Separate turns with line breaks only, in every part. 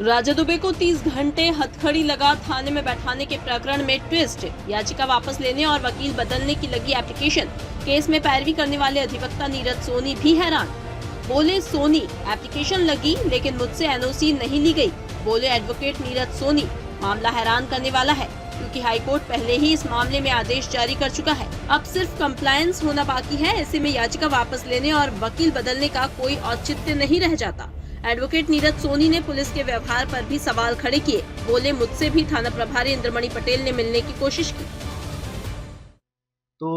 राजा दुबे को 30 घंटे हथकड़ी लगा थाने में बैठाने के प्रकरण में ट्विस्ट। याचिका वापस लेने और वकील बदलने की लगी एप्लीकेशन। केस में पैरवी करने वाले अधिवक्ता नीरज सोनी भी हैरान। बोले सोनी, एप्लीकेशन लगी लेकिन मुझसे एनओसी नहीं ली गई। बोले एडवोकेट नीरज सोनी, मामला हैरान करने वाला है क्योंकि हाईकोर्ट पहले ही इस मामले में आदेश जारी कर चुका है। अब सिर्फ कंप्लायंस होना बाकी है। ऐसे में याचिका वापस लेने और वकील बदलने का कोई औचित्य नहीं रह जाता। एडवोकेट नीरज सोनी ने पुलिस के व्यवहार पर भी सवाल खड़े किए। बोले मुझसे भी थाना प्रभारी इंद्रमणि पटेल ने मिलने की कोशिश की।
तो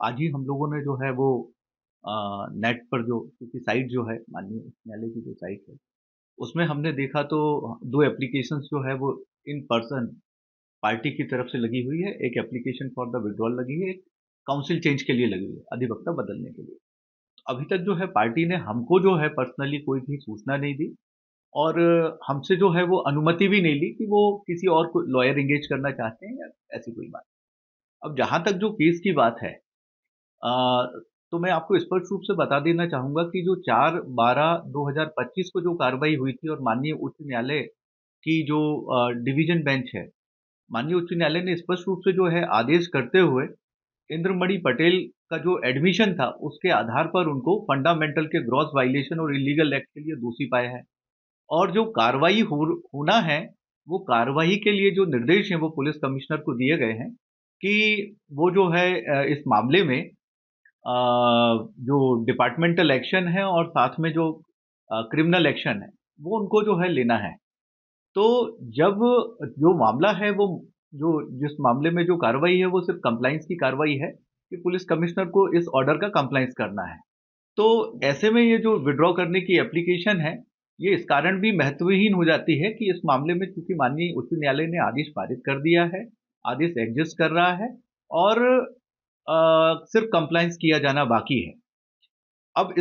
आज ही हम लोगों ने जो है वो नेट पर जो क्योंकि साइट जो है माननीय उच्च न्यायालय की जो साइट है उसमें हमने देखा तो दो एप्लीकेशंस जो है वो इन पर्सन पार्टी की तरफ से लगी हुई है। एक एप्लीकेशन फॉर द विड्रॉल लगी है, एक काउंसिल चेंज के लिए लगी हुई है, अधिवक्ता बदलने के लिए। तो अभी तक जो है पार्टी ने हमको जो है पर्सनली कोई भी सूचना नहीं दी और हमसे जो है वो अनुमति भी नहीं ली कि वो किसी और को लॉयर एंगेज करना चाहते हैं या ऐसी कोई बात। अब जहां तक जो केस की बात है तो मैं आपको स्पष्ट रूप से बता देना चाहूंगा कि जो 4/12/2025 को जो कार्रवाई हुई थी और माननीय उच्च न्यायालय की जो डिवीजन बेंच है, माननीय उच्च न्यायालय ने स्पष्ट रूप से जो है आदेश करते हुए इंद्रमणि पटेल का जो एडमिशन था उसके आधार पर उनको फंडामेंटल के ग्रॉस वायलेशन और इलीगल एक्ट के लिए दोषी पाया है। और जो कार्रवाई होना है वो कार्रवाई के लिए जो निर्देश हैं वो पुलिस कमिश्नर को दिए गए हैं कि वो जो है इस मामले में जो डिपार्टमेंटल एक्शन है और साथ में जो क्रिमिनल एक्शन है वो उनको जो है लेना है। तो जब जो मामला है वो जो जिस मामले में जो कार्रवाई है वो सिर्फ कंप्लाइंस की कार्रवाई है कि पुलिस कमिश्नर को इस ऑर्डर का कंप्लाइंस करना है। तो ऐसे में ये जो विड्रॉ करने की एप्लीकेशन है ये इस कारण भी महत्वहीन हो जाती है कि इस मामले में चूंकि माननीय उच्च न्यायालय ने आदेश पारित कर दिया है, आदेश एग्जिस्ट कर रहा है और सिर्फ कंप्लाइंस किया जाना बाकी है। अब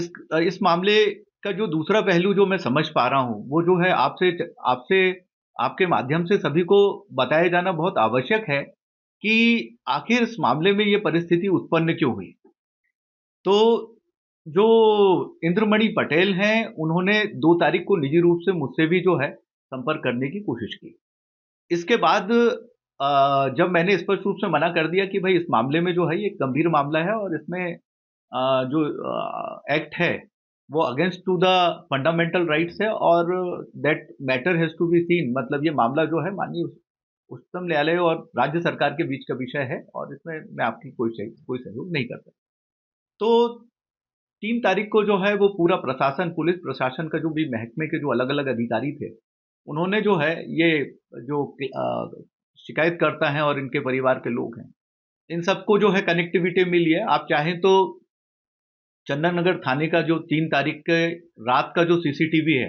इस मामले का जो दूसरा पहलू जो मैं समझ पा रहा हूं वो जो है आपसे आपसे आपके माध्यम से सभी को बताया जाना बहुत आवश्यक है कि आखिर इस मामले में ये परिस्थिति उत्पन्न क्यों हुई। तो जो इंद्रमणि पटेल हैं उन्होंने 2 तारीख को निजी रूप से मुझसे भी जो है संपर्क करने की कोशिश की। इसके बाद जब मैंने स्पष्ट रूप से मना कर दिया कि भाई इस मामले में जो है ये गंभीर मामला है और इसमें जो एक्ट है वो against to the fundamental rights है और that matter has to be seen, मतलब ये मामला जो है माननीय उच्चतम न्यायालय और राज्य सरकार के बीच का विषय है और इसमें मैं आपकी कोई सहयोग नहीं कर सकता। तो 3 तारीख को जो है वो पूरा प्रशासन, पुलिस प्रशासन का जो भी महकमे के जो अलग अलग अधिकारी थे उन्होंने जो है ये जो शिकायतकर्ता हैं और इनके परिवार के लोग हैं इन सबको जो है कनेक्टिविटी मिली है। आप चाहें तो चंदन नगर थाने का जो 3 तारीख के रात का जो सीसीटीवी है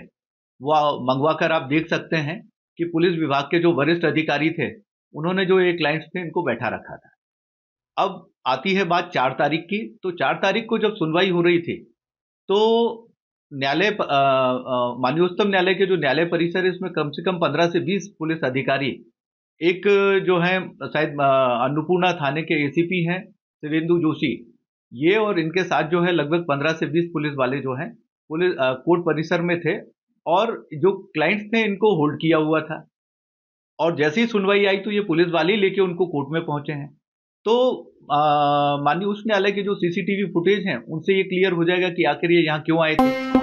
वो मंगवा कर आप देख सकते हैं कि पुलिस विभाग के जो वरिष्ठ अधिकारी थे उन्होंने जो ये क्लाइंट्स थे इनको बैठा रखा था। अब आती है बात 4 तारीख की। तो 4 तारीख को जब सुनवाई हो रही थी तो न्यायालय माननीय उच्चतम न्यायालय के जो न्यायालय परिसर है इसमें कम से कम 15 से 20 पुलिस अधिकारी, एक जो है शायद अन्नपूर्णा थाने के एसीपी हैं शिवेंदु जोशी, ये और इनके साथ जो है लगभग 15 से 20 पुलिस वाले जो हैं पुलिस कोर्ट परिसर में थे और जो क्लाइंट्स थे इनको होल्ड किया हुआ था। और जैसे ही सुनवाई आई तो ये पुलिस वाले लेके उनको कोर्ट में पहुंचे हैं। तो माननीय उच्च न्यायालय के जो सीसीटीवी फुटेज हैं उनसे ये क्लियर हो जाएगा कि आखिर ये यहाँ क्यों आए थे।